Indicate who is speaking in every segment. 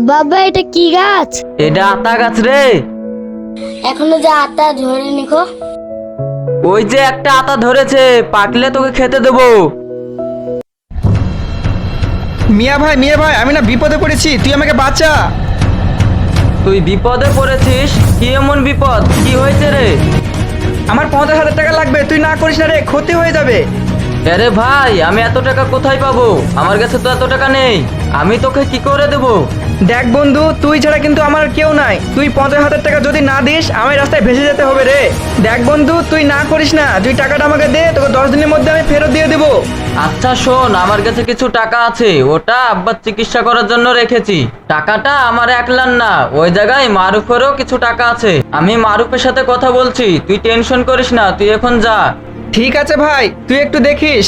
Speaker 1: বাবা এটা কি গাছ?
Speaker 2: এটা আতা গাছ রে।
Speaker 1: এখনো যে আতা ধরেনি গো।
Speaker 2: ওই যে একটা আতা ধরেছে, পাকলে তোকে খেতে দেবো।
Speaker 3: মিয়া ভাই আমি না বিপদে পড়েছি, তুই আমাকে বাঁচা।
Speaker 2: তুই বিপদে পড়েছিস? কি এমন বিপদ? কি হয়েছে রে?
Speaker 3: আমার 50,000 টাকা লাগবে, তুই না করিস না রে, ক্ষতি হয়ে যাবে।
Speaker 2: আরে ভাই, আমি এত টাকা কোথায় পাবো? আমার কাছে তো এত টাকা নেই। আমি তোকে কি করে দেবো?
Speaker 3: দেখ বন্ধু, তুই ছাড়া কিন্তু আমার আর কেউ নাই। তুই 50,000 টাকা যদি না দিস, আমি রাস্তায় ভেসে যেতে হবে রে। দেখ বন্ধু, তুই না করিস না, তুই টাকাটা আমাকে দে, তোকে 10 দিনের মধ্যে আমি ফেরত দিয়ে দেবো।
Speaker 2: আচ্ছা শোন, আমার কাছে কিছু টাকা আছে, ওটা আব্বার চিকিৎসা করার জন্য রেখেছি। টাকাটা আমার একলার না, ওই জায়গায় মারুফেরও কিছু টাকা আছে। আমি মারুফের সাথে কথা বলছি, তুই টেনশন করিস না, তুই এখন যা।
Speaker 3: ঠিক আছে ভাই, তুই একটু দেখিস।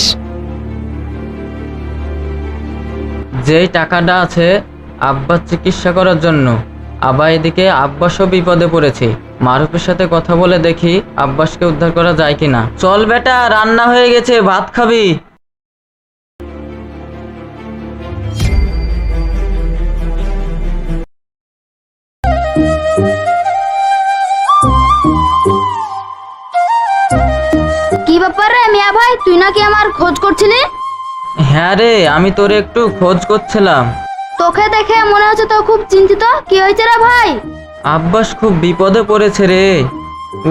Speaker 2: যেই টাকাটা আছে আব্বার চিকিৎসা করার জন্য, আবার এদিকে আব্বাসও বিপদে পড়েছে। মারুফের সাথে কথা বলে দেখি আব্বাসকে উদ্ধার করা যায় কিনা। চল বেটা, রান্না হয়ে গেছে, ভাত খাবি?
Speaker 1: কি ব্যাপার রে মিয়া ভাই, তুই নাকি আমার খোঁজ করছিলি?
Speaker 2: হ্যাঁ রে, আমি তোরে একটু খোঁজ করছিলাম।
Speaker 1: তোকে দেখে মনে হচ্ছে তো খুব চিন্তিত। কি হয়েছে রে ভাই?
Speaker 2: আব্বাস খুব বিপদে পড়েছে রে।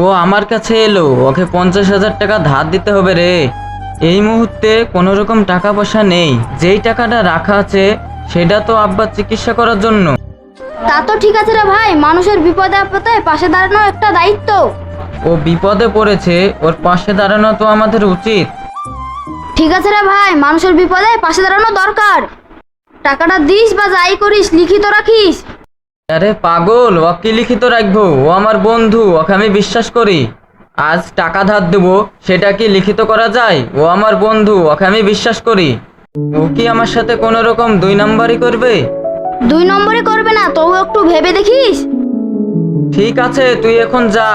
Speaker 2: ও আমার কাছে এলো, ওকে 50,000 টাকা ধার দিতে হবে রে। এই মুহূর্তে কোনো রকম টাকা পয়সা নেই। যেই টাকাটা রাখা আছে সেটা তো আব্বার চিকিৎসা করার জন্য।
Speaker 1: তা তো ঠিক আছে রে ভাই, মানুষের বিপদে আপদে পাশে দাঁড়ানো একটা দায়িত্ব।
Speaker 2: ও বিপদে পড়েছে, ওর পাশে দাঁড়ানো তো আমাদের উচিত।
Speaker 1: ঠিক আছে রে ভাই, মানুষের বিপদে পাশে দাঁড়ানো দরকার। টাকাটা দিস বা যাই করিস, লিখিত রাখিস।
Speaker 2: আরে পাগল, ওকে লিখিত রাখবো? ও আমার বন্ধু, ওকে আমি বিশ্বাস করি। আজ টাকা ধার দেবো, সেটা কি লিখিত করা যায়? ও আমার বন্ধু, ওকে আমি বিশ্বাস করি। ও কি আমার সাথে কোনো রকম 2 নাম্বারই করবে?
Speaker 1: 2 নম্বরই করবে না, তবু একটু ভেবে দেখিস।
Speaker 2: ঠিক আছে, তুই এখন যা।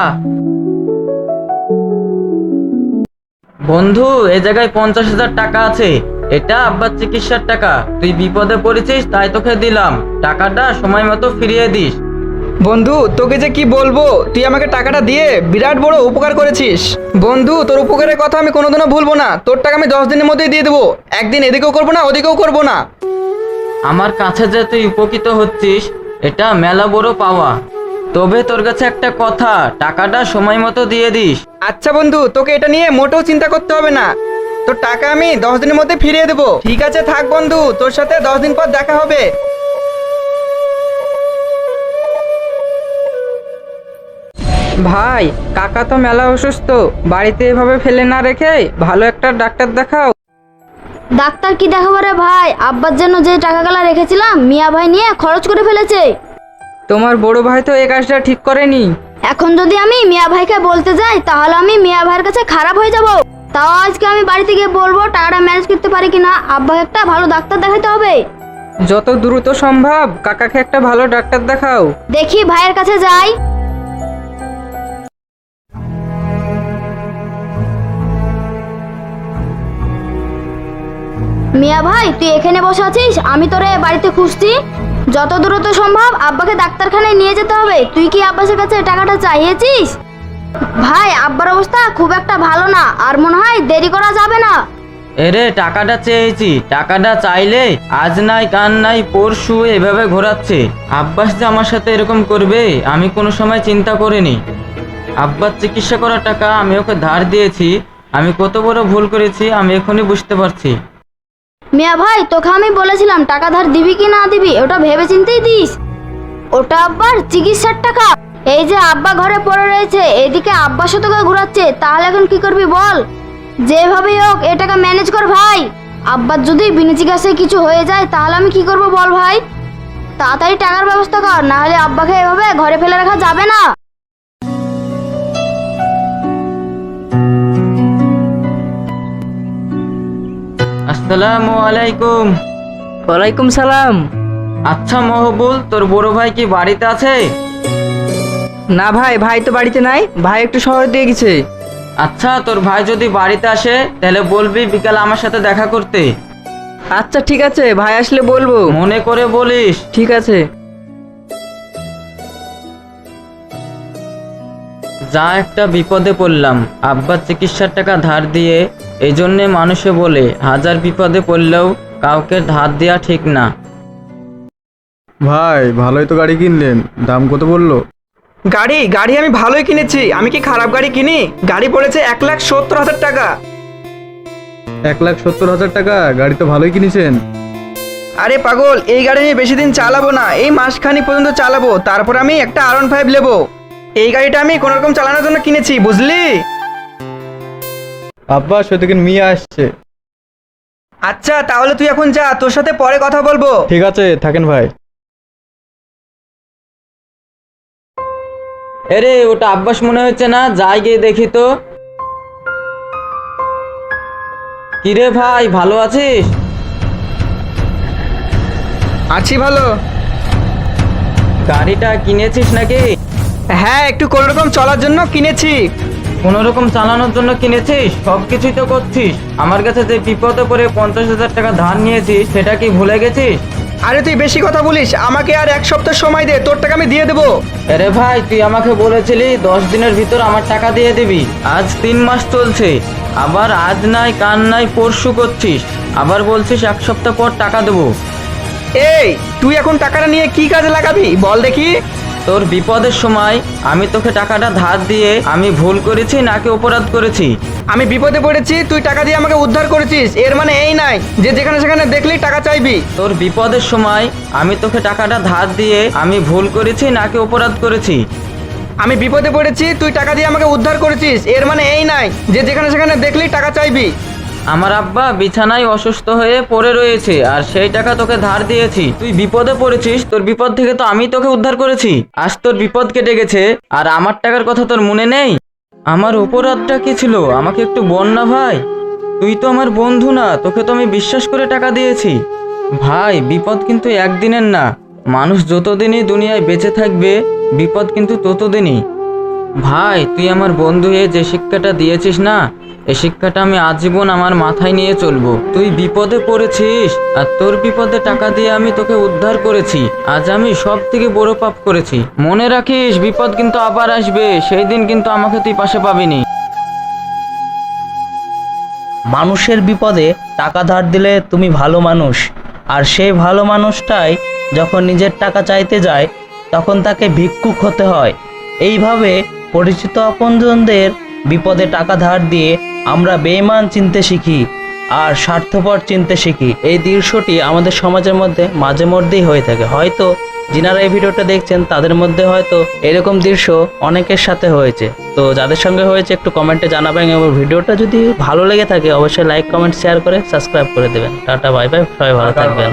Speaker 2: বন্ধু, এ জায়গায় 50,000 টাকা আছে, এটা আব্বার চিকিৎসার টাকা। তুই বিপদে পড়েছিস তাই তোকে দিলাম, টাকাটা সময় মতো ফিরিয়ে দিস।
Speaker 3: বন্ধু, তোকে যে কি বলবো, তুই আমাকে টাকাটা দিয়ে বিরাট বড় উপকার করেছিস। বন্ধু, তোর উপকারের কথা আমি কোনোদিনও ভুলবো না। তোর টাকা আমি 10 দিনের মধ্যেই দিয়ে দেবো। একদিন এদিকেও করবো না, ওদিকেও করবো না।
Speaker 2: আমার কাছে যে তুই উপকৃত হচ্ছিস, এটা মেলা বড় পাওয়া। তবে তোর কাছে একটা কথা, টাকাটা সময় মতো দিয়ে দিস।
Speaker 3: আচ্ছা বন্ধু, তোকে এটা নিয়ে মোটেও চিন্তা করতে হবে না। তোর টাকা আমি 10 দিনের মধ্যে ফিরিয়ে দেবো। ঠিক আছে, থাক বন্ধু, তোর সাথে 10 দিন পর দেখা হবে। ভাই, কাকা তো মেলা অসুস্থ, বাড়িতে এভাবে ফেলে না রেখে ভালো একটা ডাক্তার দেখাও।
Speaker 1: ডাক্তার কি দেখাবো রে ভাই, আব্বার জন্য যে টাকাগুলো রেখেছিলাম মিয়া ভাই নিয়ে খরচ করে ফেলেছে।
Speaker 3: তোমার বড় ভাই তো এই কাজটা ঠিক করেনি।
Speaker 1: এখন যদি আমি মিয়া ভাইকে বলতে যাই, তাহলে আমি মিয়া ভাইয়ের কাছে খারাপ হয়ে যাব। তাও আজকে আমি বাড়িতে গিয়ে বলবো টাকাটা ম্যানেজ করতে পারি কিনা। আব্বাকে একটা ভালো ডাক্তার দেখাতে হবে।
Speaker 3: যত দ্রুত সম্ভব কাকাকে একটা ভালো ডাক্তার দেখাও।
Speaker 1: দেখি ভাইয়ের কাছে যাই। মিয়া ভাই, তুই এখানে বসে আছিস, আমি তোরে বাড়িতে খুঁজছি। যত দ্রুত সম্ভব আব্বাকে ডাক্তারখানায় নিয়ে যেতে হবে। তুই কি আব্বাসের কাছে টাকাটা চাইয়েছিস? ভাই, আব্বার অবস্থা খুব একটা ভালো না, আর মনে হয় দেরি করা যাবে না।
Speaker 2: এরে, টাকাটা চেয়েছি, টাকাটা চাইলে আজ নাই কাল নাই পরশু এভাবে ঘোরাচ্ছে। আব্বাস যে আমার সাথে এরকম করবে আমি কোনো সময় চিন্তা করিনি। আব্বার চিকিৎসা করার টাকা আমি ওকে ধার দিয়েছি। আমি কত বড় ভুল করেছি আমি এখনই বুঝতে পারছি।
Speaker 1: মিয়া ভাই, তোকে আমি বলেছিলাম টাকা ধার দিবি কি না দিবি, ওটা ভেবে চিন্তেই দিস। ওটা আব্বার চিকিৎসার টাকা। এই যে আব্বা ঘরে পড়ে রয়েছে, এদিকে আব্বা তোকে ঘুরাচ্ছে, তাহলে এখন কি করবি বল? যেভাবে হোক এ টাকা ম্যানেজ কর ভাই। আব্বার যদি বিনা চিকিৎসায় কিছু হয়ে যায় তাহলে আমি কি করব বল ভাই? তাড়াতাড়ি টাকার ব্যবস্থা কর, না হলে আব্বাকে এভাবে ঘরে ফেলে রাখা যাবে না।
Speaker 2: আসসালামু আলাইকুম।
Speaker 3: ওয়ালাইকুম সালাম।
Speaker 2: আচ্ছা মহবুল, তোর বড় ভাই কি বাড়িতে আছে?
Speaker 3: না ভাই, ভাই তো বাড়িতে নাই, ভাই একটু শহর দিয়ে গেছে।
Speaker 2: আচ্ছা, তোর ভাই যদি বাড়িতে আসে তাহলে বলবি বিকালে আমার সাথে দেখা করতে।
Speaker 3: আচ্ছা ঠিক আছে, ভাই আসলে বলবো।
Speaker 2: মনে করে বলিস।
Speaker 3: ঠিক আছে।
Speaker 2: যা একটা বিপদে পড়লাম, আব্বার চিকিৎসার টাকা ধার দিয়ে। এই জন্যে মানুষে বলে হাজার বিপদে পড়লেও কাউকে ধার দেওয়া ঠিক না।
Speaker 4: ভাই ভালোই তো গাড়ি কিনলেন, দাম কত বললো?
Speaker 3: গাড়ি আমি ভালোই কিনেছি। আমি কি খারাপ গাড়ি কিনি? গাড়ি পড়েছে 1,70,000 টাকা।
Speaker 4: 1,70,000 টাকা? গাড়ি তো ভালোই কিনেছেন।
Speaker 3: আরে পাগল, এই গাড়ি আমি বেশি দিন চালাবো না, এই মাসখানি পর্যন্ত চালাবো, তারপর আমি একটা R15 নেবো। এই গাড়িটা আমি কোনোরকম চালানোর জন্য কিনেছি, বুঝলি?
Speaker 4: আব্বা সেদিকে মেয়ে আসছে।
Speaker 3: আচ্ছা তাহলে তুই এখন যা, তোর সাথে পরে কথা বলবো।
Speaker 4: ঠিক আছে, থাকেন ভাই।
Speaker 2: এরে ওটা আব্বাস মনে হচ্ছে না, যাই গিয়ে দেখি তো। কিরে ভাই, ভালো আছিস?
Speaker 3: আছি ভালো।
Speaker 2: গাড়িটা কিনেছিস নাকি?
Speaker 3: হ্যাঁ, একটু কোনোরকম চলার জন্য কিনেছি।
Speaker 2: কোনো রকম চালানোর জন্য কিনেছিস? সব কিছুই তো করছিস। আমার কাছে যে বিপদে পড়ে 50,000 টাকা ধার নিয়েছিস, সেটা কি ভুলে গেছিস?
Speaker 3: আরে তুই বেশি কথা বলিস, আমাকে আর 1 সপ্তাহ সময় দে, তোর টাকা আমি দিয়ে দেবো।
Speaker 2: আরে ভাই, তুই আমাকে বলেছিলি 10 দিনের ভিতর আমার টাকা দিয়ে দিবি। আজ 3 মাস চলছে, আবার আজ নাই কাল নাই পরশু করছিস, আবার বলছিস 1 সপ্তাহ পর টাকা দেবো।
Speaker 3: এই তুই এখন টাকাটা নিয়ে কি কাজে লাগাবি বল দেখি?
Speaker 2: তোর বিপদের সময় আমি তোকে টাকাটা ধার দিয়ে আমি ভুল করেছি নাকি অপরাধ করেছি?
Speaker 3: আমি বিপদে পড়েছি, তুই টাকা দিয়ে আমাকে উদ্ধার করেছিস, এর মানে এই নাই যে যেখানে সেখানে দেখলেই টাকা চাইবি।
Speaker 2: তোর বিপদের সময় আমি তোকে টাকাটা ধার দিয়ে আমি ভুল করেছি নাকি অপরাধ করেছি?
Speaker 3: আমি বিপদে পড়েছি, তুই টাকা দিয়ে আমাকে উদ্ধার করেছিস, এর মানে এই নাই যে যেখানে সেখানে দেখলেই টাকা চাইবি।
Speaker 2: আমার আব্বা বিছানায় অসুস্থ হয়ে পড়ে রয়েছে, আর সেই টাকা তোকে ধার দিয়েছি। তুই বিপদে পড়েছিস, তোর বিপদ থেকে তো আমি তোকে উদ্ধার করেছি। আজ তোর বিপদ কেটে গেছে, আর আমার টাকার কথা তোর মনে নেই? আমার অপরাধটা কি ছিল আমাকে একটু বল না ভাই। তুই তো আমার বন্ধু না, তোকে তো আমি বিশ্বাস করে টাকা দিয়েছি। ভাই, বিপদ কিন্তু একদিনের না। মানুষ যতদিনই দুনিয়ায় বেঁচে থাকবে, বিপদ কিন্তু ততদিনই। ভাই, তুই আমার বন্ধু হয়ে যে শিক্ষাটা দিয়েছিস না, এই শিক্ষাটা আমি আজীবন আমার মাথায় নিয়ে চলবো। তুই বিপদে পড়েছিস, আর তোর বিপদে টাকা দিয়ে আমি তোকে উদ্ধার করেছি। আজ আমি সব থেকে বড় পাপ করেছি। মনে রাখিস, বিপদ কিন্তু আবার আসবে, সেই দিন কিন্তু আমাকে তুই পাশে পাবিনি।
Speaker 5: মানুষের বিপদে টাকা ধার দিলে তুমি ভালো মানুষ, আর সেই ভালো মানুষটাই যখন নিজের টাকা চাইতে যায় তখন তাকে ভিক্ষুক হতে হয়। এইভাবে পরিচিত আপনজনদের বিপদে টাকা ধার দিয়ে আমরা বেঈমান চিনতে শিখি আর স্বার্থপর চিনতে শিখি। এই দৃশ্যটি আমাদের সমাজের মধ্যে মাঝে মধ্যেই হয়ে থাকে। হয়তো যিনারা এই ভিডিওটা দেখছেন তাদের মধ্যে হয়তো এরকম দৃশ্য অনেকের সাথে হয়েছে। তো যাদের সঙ্গে হয়েছে একটু কমেন্টে জানাবেন, এবং ভিডিওটা যদি ভালো লেগে থাকে অবশ্যই লাইক কমেন্ট শেয়ার করে সাবস্ক্রাইব করে দেবেন। টাটা বাই বাই, সবাই ভালো থাকবেন।